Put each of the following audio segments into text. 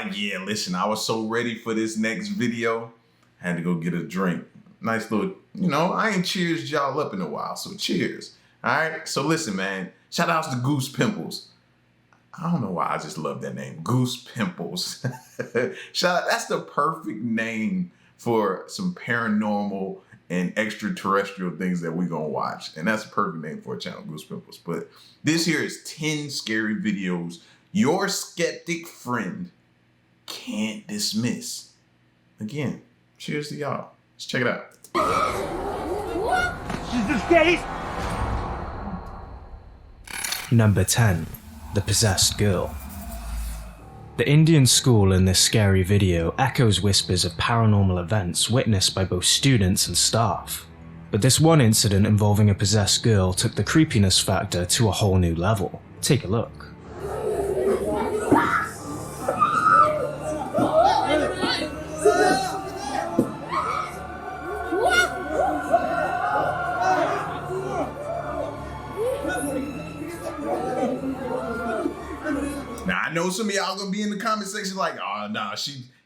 yeah, listen, I was so ready for this next video. I had to go get a drink. Nice little, I ain't cheersed y'all up in a while, so cheers. All right, so listen, man, shout outs to Goose Pimples. I don't know why, I just love that name, Goose Pimples. Shout out, that's the perfect name for some paranormal and extraterrestrial things that we gonna watch. And that's a perfect name for a channel, Goose Pimples. But this here is 10 scary videos your skeptic friend can't dismiss. Again, cheers to y'all. Let's check it out. Is this case? Number 10. The Possessed Girl. The Indian school in this scary video echoes whispers of paranormal events witnessed by both students and staff. But this one incident involving a possessed girl took the creepiness factor to a whole new level. Take a look. Now I know some of y'all gonna be in the comment section like, oh nah,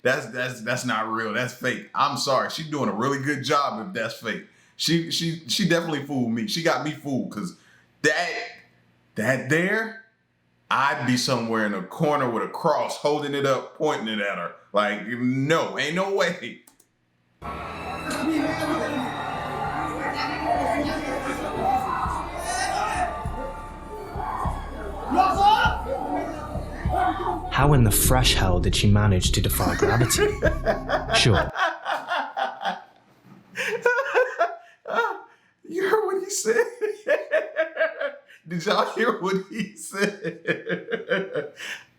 that's not real, that's fake. I'm sorry, she's doing a really good job if that's fake. She definitely fooled me. She got me fooled, cause that there, I'd be somewhere in a corner with a cross, holding it up, pointing it at her. Like, no, ain't no way. How in the fresh hell did she manage to defy gravity? Sure. You heard what he said? Did y'all hear what he said?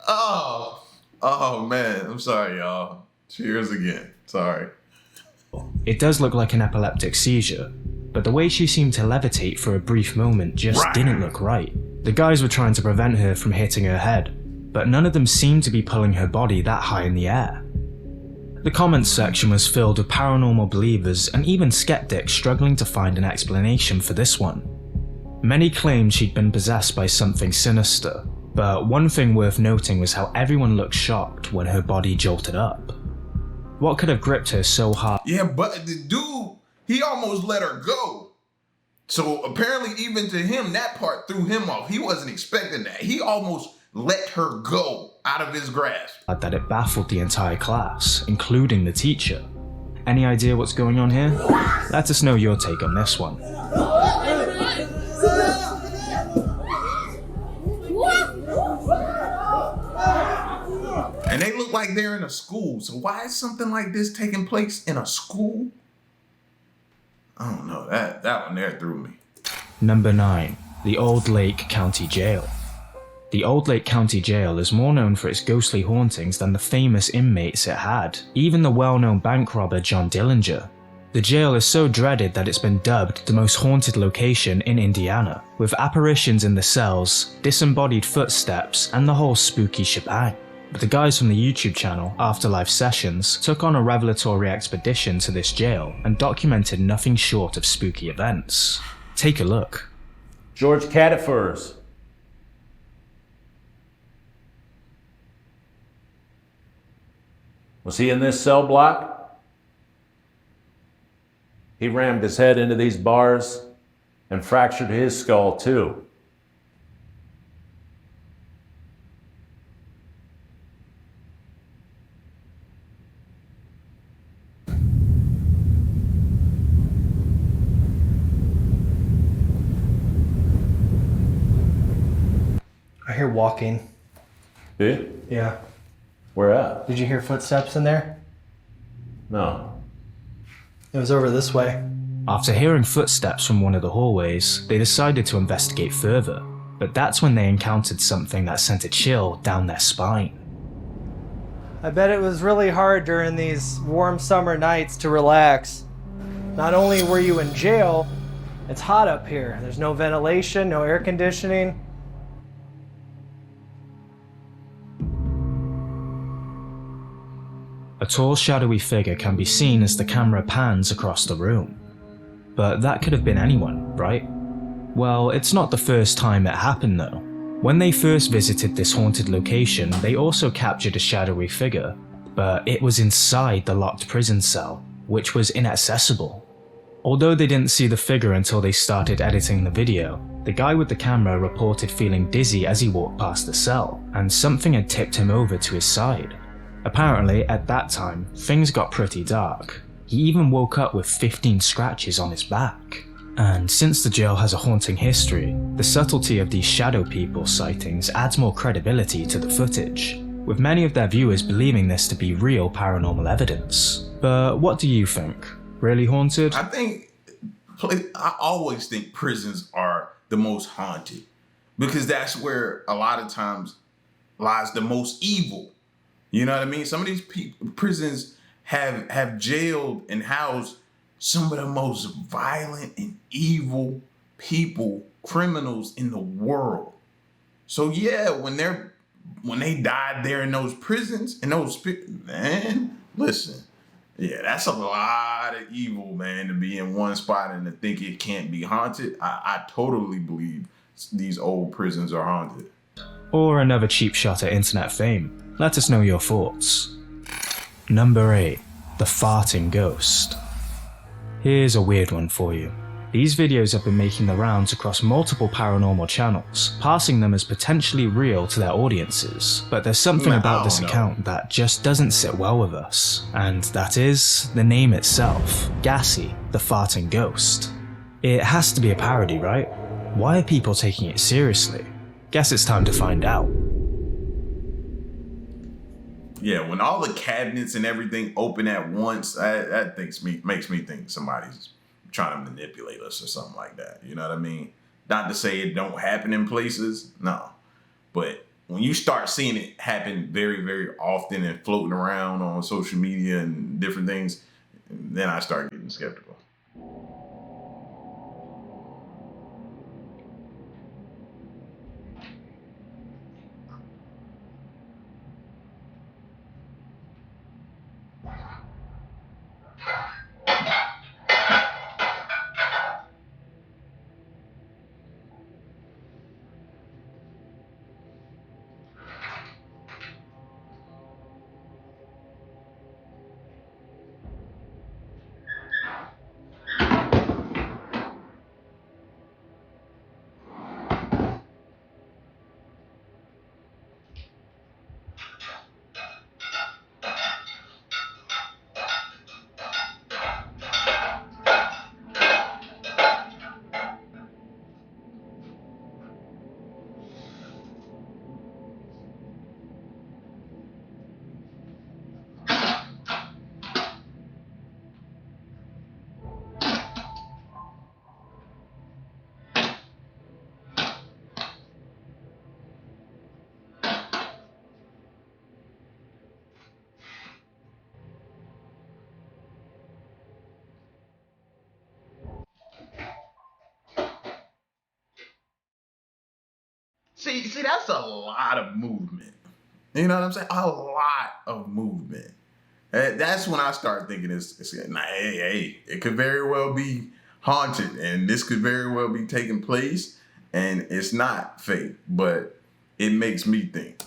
Oh man, I'm sorry y'all. Cheers again, sorry. It does look like an epileptic seizure, but the way she seemed to levitate for a brief moment just didn't look right. The guys were trying to prevent her from hitting her head, but none of them seemed to be pulling her body that high in the air. The comments section was filled with paranormal believers and even skeptics struggling to find an explanation for this one. Many claimed she'd been possessed by something sinister, but one thing worth noting was how everyone looked shocked when her body jolted up. What could have gripped her so hard? Yeah, but the dude, he almost let her go. So apparently even to him, that part threw him off. He wasn't expecting that. He almost let her go out of his grasp. That it baffled the entire class, including the teacher. Any idea what's going on here? Let us know your take on this one. And they look like they're in a school, so why is something like this taking place in a school? I don't know, that one there threw me. Number 9. The Old Lake County Jail. The Old Lake County Jail is more known for its ghostly hauntings than the famous inmates it had, even the well-known bank robber John Dillinger. The jail is so dreaded that it's been dubbed the most haunted location in Indiana, with apparitions in the cells, disembodied footsteps, and the whole spooky shebang. But the guys from the YouTube channel, Afterlife Sessions, took on a revelatory expedition to this jail and documented nothing short of spooky events. Take a look. George Catafurs. Was he in this cell block? He rammed his head into these bars and fractured his skull too. I hear walking. Do you? Yeah. Where at? Did you hear footsteps in there? No. It was over this way. After hearing footsteps from one of the hallways, they decided to investigate further, but that's when they encountered something that sent a chill down their spine. I bet it was really hard during these warm summer nights to relax. Not only were you in jail, it's hot up here. There's no ventilation, no air conditioning. A tall, shadowy figure can be seen as the camera pans across the room. But that could have been anyone, right? Well, it's not the first time it happened though. When they first visited this haunted location, they also captured a shadowy figure, but it was inside the locked prison cell, which was inaccessible. Although they didn't see the figure until they started editing the video, the guy with the camera reported feeling dizzy as he walked past the cell, and something had tipped him over to his side. Apparently, at that time, things got pretty dark. He even woke up with 15 scratches on his back. And since the jail has a haunting history, the subtlety of these shadow people sightings adds more credibility to the footage, with many of their viewers believing this to be real paranormal evidence. But what do you think? Really haunted? I always think prisons are the most haunted because that's where a lot of times lies the most evil. You know what I mean? Some of these prisons have jailed and housed some of the most violent and evil people, criminals in the world. So yeah, when they died there in those prisons, man, listen, yeah, that's a lot of evil, man, to be in one spot and to think it can't be haunted. I totally believe these old prisons are haunted. Or another cheap shot at internet fame. Let us know your thoughts. Number 8. The Farting Ghost. Here's a weird one for you. These videos have been making the rounds across multiple paranormal channels, passing them as potentially real to their audiences. But there's something about this account that just doesn't sit well with us, and that is the name itself, Gassy, the Farting Ghost. It has to be a parody, right? Why are people taking it seriously? Guess it's time to find out. Yeah, when all the cabinets and everything open at once, that makes me think somebody's trying to manipulate us or something like that. You know what I mean? Not to say it don't happen in places, no. But when you start seeing it happen very, very often and floating around on social media and different things, then I start getting skeptical. See, that's a lot of movement. You know what I'm saying? A lot of movement. That's when I start thinking hey, it could very well be haunted, and this could very well be taking place, and it's not fake, but it makes me think.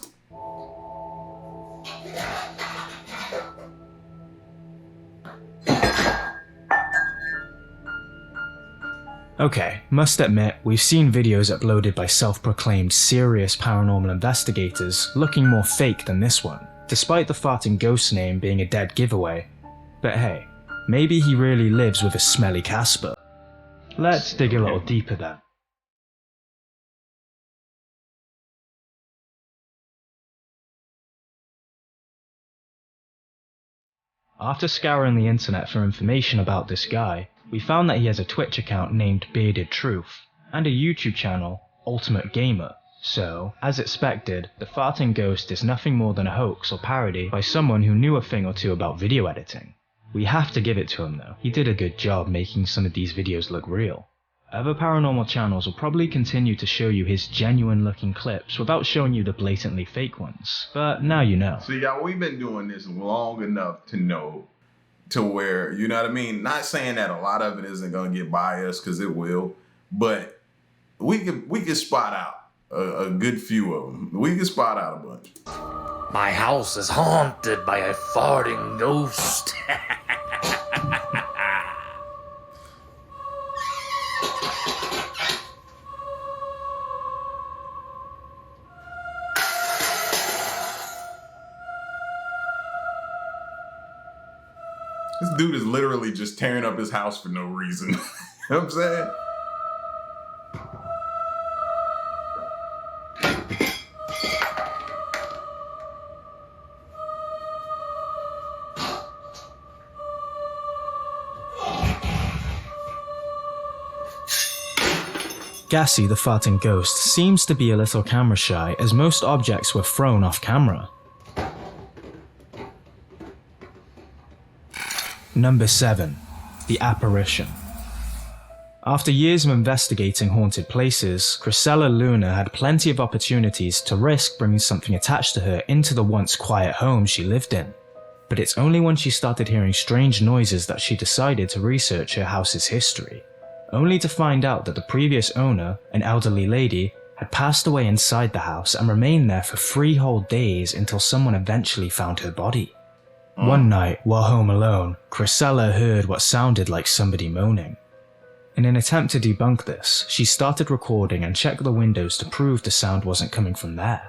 Okay, must admit, we've seen videos uploaded by self-proclaimed serious paranormal investigators looking more fake than this one, despite the Farting Ghost name being a dead giveaway. But hey, maybe he really lives with a smelly Casper. Let's dig a little deeper then. After scouring the internet for information about this guy, we found that he has a Twitch account named Bearded Truth, and a YouTube channel, Ultimate Gamer. So, as expected, the Farting Ghost is nothing more than a hoax or parody by someone who knew a thing or two about video editing. We have to give it to him though, he did a good job making some of these videos look real. Other paranormal channels will probably continue to show you his genuine looking clips without showing you the blatantly fake ones, but now you know. See, y'all, we've been doing this long enough to know to where, you know what I mean? Not saying that a lot of it isn't going to get biased, because it will, but we could spot out a good few of them. We can spot out a bunch. My house is haunted by a farting ghost. This dude is literally just tearing up his house for no reason. You know what I'm saying? Gassy the farting ghost seems to be a little camera shy, as most objects were thrown off camera. Number 7. The Apparition. After years of investigating haunted places, Chrysella Luna had plenty of opportunities to risk bringing something attached to her into the once quiet home she lived in. But it's only when she started hearing strange noises that she decided to research her house's history, only to find out that the previous owner, an elderly lady, had passed away inside the house and remained there for 3 whole days until someone eventually found her body. One night, while home alone, Chrysella heard what sounded like somebody moaning. In an attempt to debunk this, she started recording and checked the windows to prove the sound wasn't coming from there.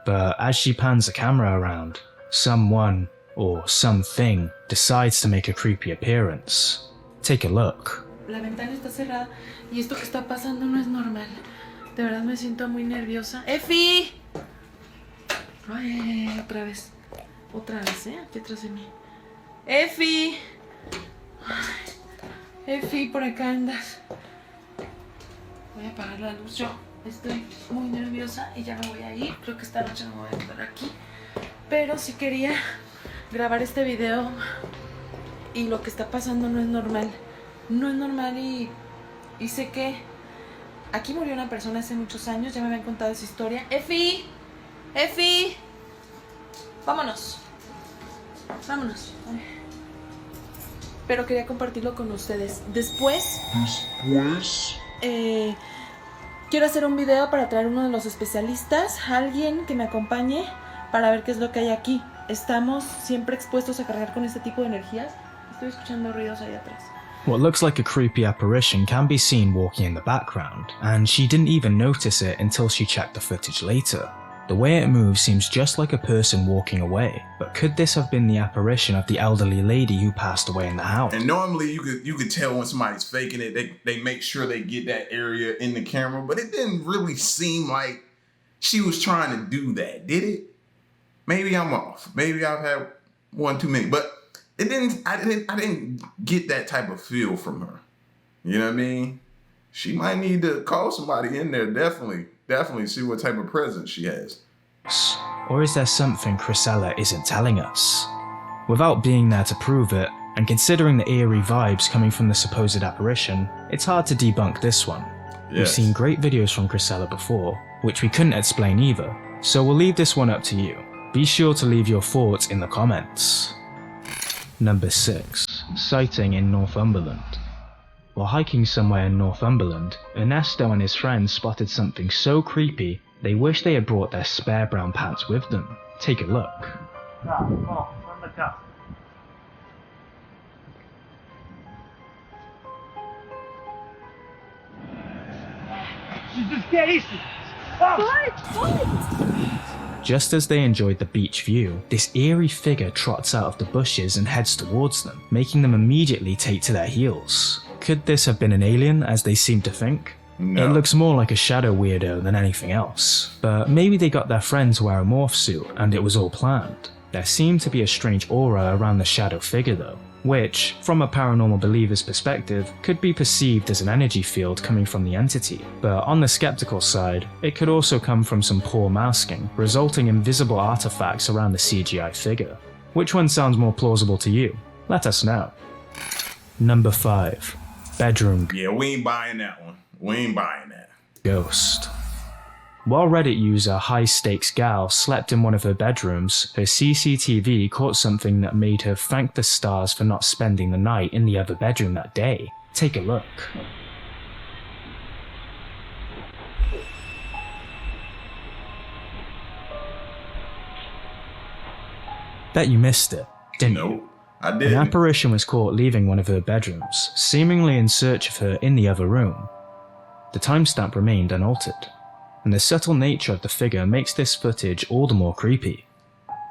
But as she pans the camera around, someone, or something, decides to make a creepy appearance. Take a look. La ventana está cerrada y esto que está pasando no es normal. De verdad me siento muy nerviosa. ¡Efi! Ay, otra vez. Otra vez, aquí atrás de mí. ¡Efi! Ay, Efi, por acá andas. Voy a apagar la luz yo. Estoy muy nerviosa y ya me voy a ir. Creo que esta noche no me voy a quedar aquí. Pero sí quería grabar este video. Y lo que está pasando no es normal. No es normal y sé que aquí murió una persona hace muchos años. Ya me habían contado esa historia. ¡Efi! ¡Efi! Vámonos. Vámonos. Pero quería compartirlo con ustedes. Después quiero hacer un video para traer uno de los especialistas, alguien que me acompañe para ver qué es lo que hay aquí. Estamos siempre expuestos a cargar con este tipo de energías. Estoy escuchando ruidos ahí atrás. What looks like a creepy apparition can be seen walking in the background, and she didn't even notice it until she checked the footage later. The way it moves seems just like a person walking away, but could this have been the apparition of the elderly lady who passed away in the house? And normally you could tell when somebody's faking it. They make sure they get that area in the camera, but it didn't really seem like she was trying to do that, did it? Maybe I'm off. Maybe I've had one too many, but it didn't. I didn't get that type of feel from her. You know what I mean? She might need to call somebody in there. Definitely see what type of presence she has. Or is there something Chrysella isn't telling us? Without being there to prove it, and considering the eerie vibes coming from the supposed apparition, it's hard to debunk this one. Yes. We've seen great videos from Chrysella before, which we couldn't explain either, so we'll leave this one up to you. Be sure to leave your thoughts in the comments. Number 6. Sighting in Northumberland. While hiking somewhere in Northumberland, Ernesto and his friends spotted something so creepy they wish they had brought their spare brown pants with them. Take a look. Just as they enjoyed the beach view, this eerie figure trots out of the bushes and heads towards them, making them immediately take to their heels. Could this have been an alien, as they seem to think? No. It looks more like a shadow weirdo than anything else, but maybe they got their friend to wear a morph suit and it was all planned. There seemed to be a strange aura around the shadow figure though, which, from a paranormal believer's perspective, could be perceived as an energy field coming from the entity. But on the skeptical side, it could also come from some poor masking, resulting in visible artifacts around the CGI figure. Which one sounds more plausible to you? Let us know. Number 5. Bedroom Yeah, we ain't buying that one. We ain't buying that. Ghost. While Reddit user High Stakes Gal slept in one of her bedrooms, her CCTV caught something that made her thank the stars for not spending the night in the other bedroom that day. Take a look. Bet you missed it, didn't you? Nope, I An didn't. apparition was caught leaving one of her bedrooms, seemingly in search of her in the other room. The timestamp remained unaltered, and the subtle nature of the figure makes this footage all the more creepy.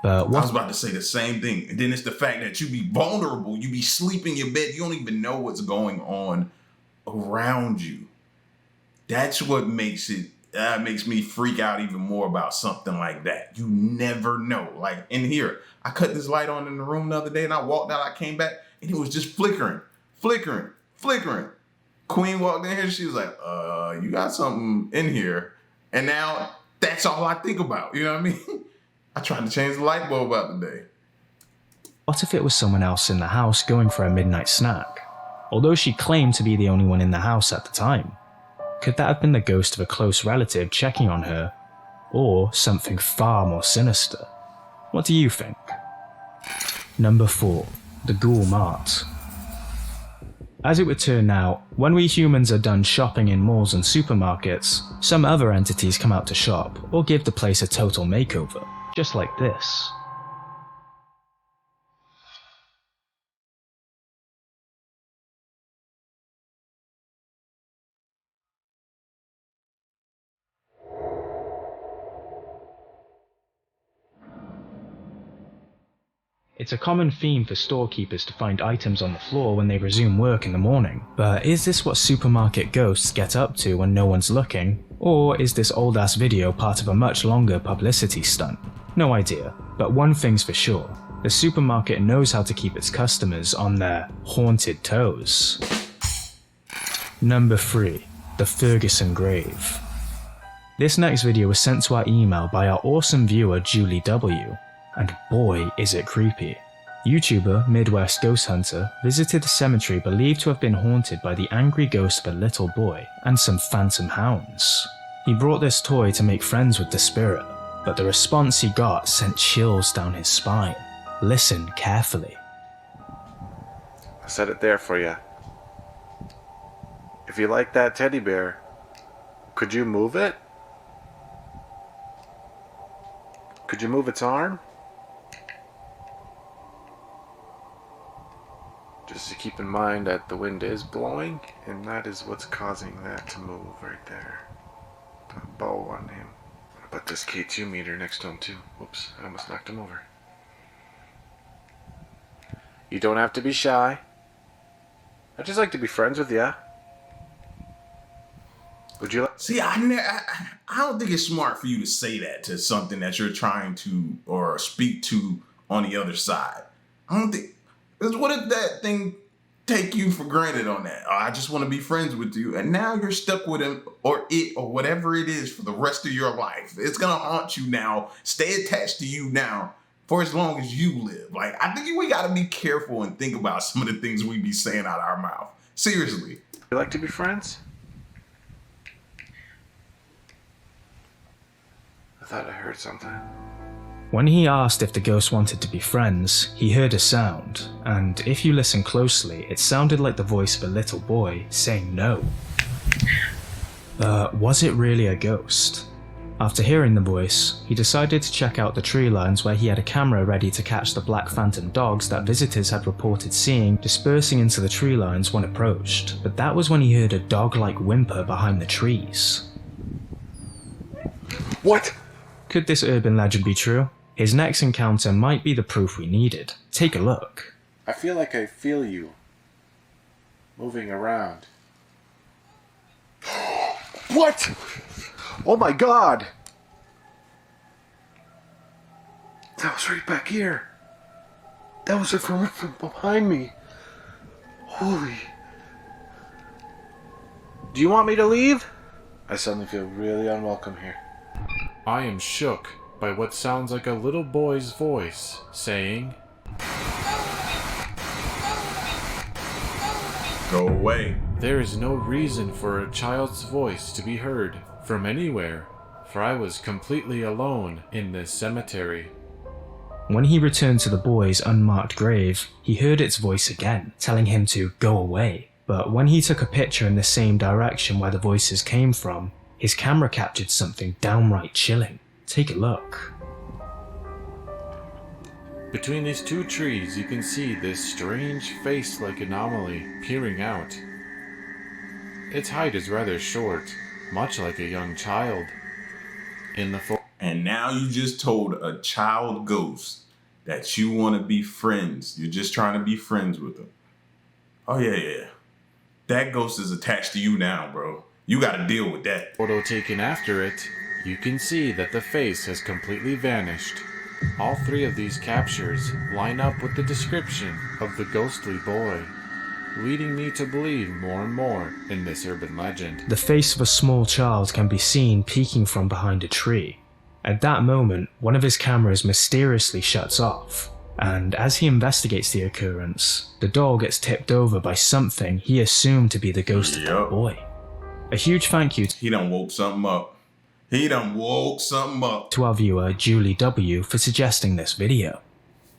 But I was what about to say the same thing. And then it's the fact that you be vulnerable. You be sleeping in your bed. You don't even know what's going on around you. That's what makes me freak out even more about something like that. You never know. Like in here, I cut this light on in the room the other day and I walked out, I came back and it was just flickering. Queen walked in here, she was like, you got something in here. And now that's all I think about. You know what I mean? I tried to change the light bulb out today. What if it was someone else in the house going for a midnight snack? Although she claimed to be the only one in the house at the time. Could that have been the ghost of a close relative checking on her? Or something far more sinister? What do you think? Number 4. The Ghoul Mart. As it would turn out, when we humans are done shopping in malls and supermarkets, some other entities come out to shop or give the place a total makeover, just like this. It's a common theme for storekeepers to find items on the floor when they resume work in the morning, but is this what supermarket ghosts get up to when no one's looking? Or is this old ass video part of a much longer publicity stunt? No idea, but one thing's for sure, the supermarket knows how to keep its customers on their haunted toes. Number 3. The Ferguson Grave. This next video was sent to our email by our awesome viewer Julie W. And boy is it creepy. YouTuber Midwest Ghost Hunter visited a cemetery believed to have been haunted by the angry ghost of a little boy and some phantom hounds. He brought this toy to make friends with the spirit, but the response he got sent chills down his spine. Listen carefully. I set it there for you. If you like that teddy bear, could you move it? Could you move its arm? Just to keep in mind that the wind is blowing, and that is what's causing that to move right there. The bow on him. I'm gonna put this K2 meter next to him too. Whoops, I almost knocked him over. You don't have to be shy. I'd just like to be friends with ya. Would you like? See, I don't think it's smart for you to say that to something that you're trying to or speak to on the other side. I don't think. Because what if that thing take you for granted on that? Oh, I just want to be friends with you. And now you're stuck with him or it or whatever it is for the rest of your life. It's going to haunt you now, stay attached to you now for as long as you live. Like, I think we got to be careful and think about some of the things we be saying out of our mouth. Seriously. You like to be friends? I thought I heard something. When he asked if the ghost wanted to be friends, he heard a sound, and if you listen closely, it sounded like the voice of a little boy saying no. But was it really a ghost? After hearing the voice, he decided to check out the tree lines where he had a camera ready to catch the black phantom dogs that visitors had reported seeing dispersing into the tree lines when approached, but that was when he heard a dog-like whimper behind the trees. What? Could this urban legend be true? His next encounter might be the proof we needed. Take a look. I feel like I feel you. Moving around. What? Oh my god! That was right back here. That was from behind me. Holy. Do you want me to leave? I suddenly feel really unwelcome here. I am shook by what sounds like a little boy's voice saying, Go away. "There is no reason for a child's voice to be heard from anywhere, for I was completely alone in this cemetery." When he returned to the boy's unmarked grave, he heard its voice again, telling him to go away. But when he took a picture in the same direction where the voices came from, his camera captured something downright chilling. Take a look. Between these two trees, you can see this strange face-like anomaly peering out. Its height is rather short, much like a young child. In the And now you just told a child ghost that you want to be friends. You're just trying to be friends with them. Oh, yeah. That ghost is attached to you now, bro. You got to deal with that. photo taken after it, you can see that the face has completely vanished. All three of these captures line up with the description of the ghostly boy, leading me to believe more and more in this urban legend. The face of a small child can be seen peeking from behind a tree. At that moment, one of his cameras mysteriously shuts off, and as he investigates the occurrence, the doll gets tipped over by something he assumed to be the ghost of the boy. A huge thank you He done woke something up. to our viewer Julie W for suggesting this video.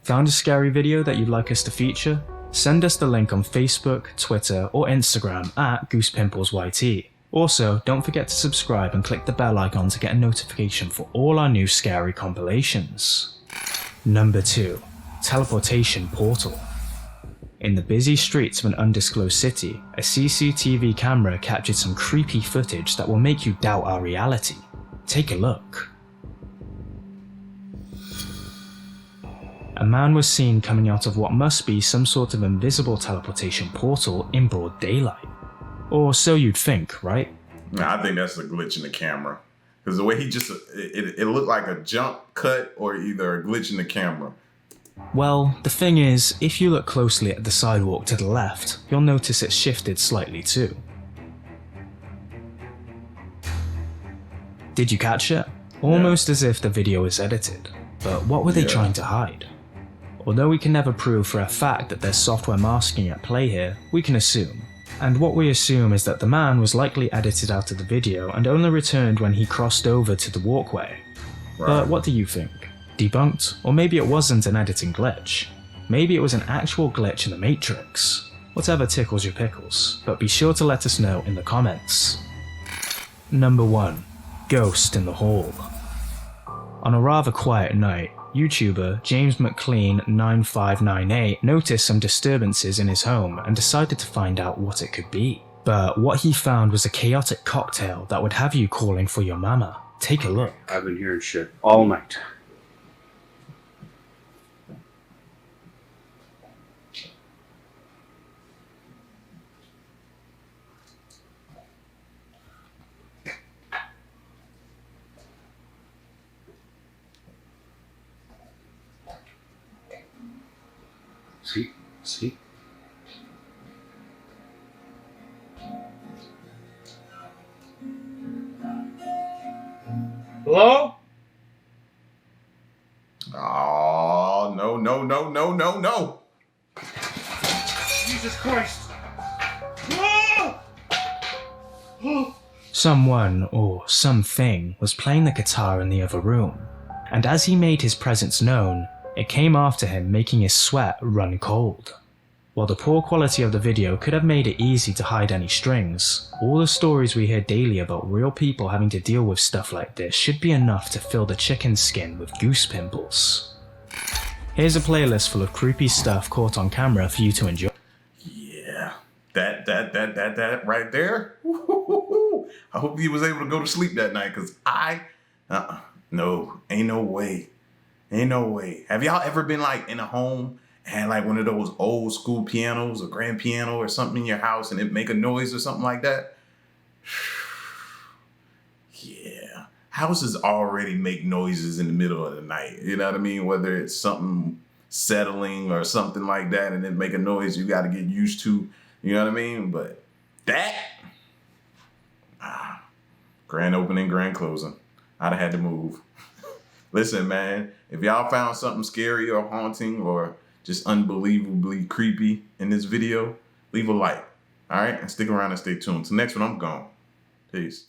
Found a scary video that you'd like us to feature? Send us the link on Facebook, Twitter, or Instagram at GoosePimplesYT. Also, don't forget to subscribe and click the bell icon to get a notification for all our new scary compilations. Number 2. Teleportation Portal. In the busy streets of an undisclosed city, a CCTV camera captured some creepy footage that will make you doubt our reality. Take a look. A man was seen coming out of what must be some sort of invisible teleportation portal in broad daylight. Or so you'd think, right? Nah, I think that's a glitch in the camera. Because the way he just, it looked like a jump cut or either a glitch in the camera. Well, the thing is, if you look closely at the sidewalk to the left, you'll notice it's shifted slightly too. Did you catch it? Almost as if the video is edited. But what were they trying to hide? Although we can never prove for a fact that there's software masking at play here, we can assume. And what we assume is that the man was likely edited out of the video and only returned when he crossed over to the walkway. Right. But what do you think? Debunked? Or maybe it wasn't an editing glitch? Maybe it was an actual glitch in the Matrix? Whatever tickles your pickles, but be sure to let us know in the comments. Number 1. Ghost in the Hall. On a rather quiet night, YouTuber James McLean9598 noticed some disturbances in his home and decided to find out what it could be. But what he found was a chaotic cocktail that would have you calling for your mama. Take a look. I've been hearing shit all night. See? Hello? Oh, no. Jesus Christ. Someone, or something, was playing the guitar in the other room, and as he made his presence known, it came after him, making his sweat run cold. While the poor quality of the video could have made it easy to hide any strings, all the stories we hear daily about real people having to deal with stuff like this should be enough to fill the chicken skin with goose pimples. Here's a playlist full of creepy stuff caught on camera for you to enjoy. Yeah, that right there. I hope he was able to go to sleep that night, because no, ain't no way. Have y'all ever been like in a home and like one of those old school pianos or grand piano or something in your house and it make a noise or something like that? Yeah. Houses already make noises in the middle of the night. You know what I mean? Whether it's something settling or something like that and it make a noise you got to get used to. You know what I mean? But that, grand opening, grand closing. I'd have had to move. Listen, man, if y'all found something scary or haunting or just unbelievably creepy in this video, leave a like, all right? And stick around and stay tuned. Till next one, I'm gone. Peace.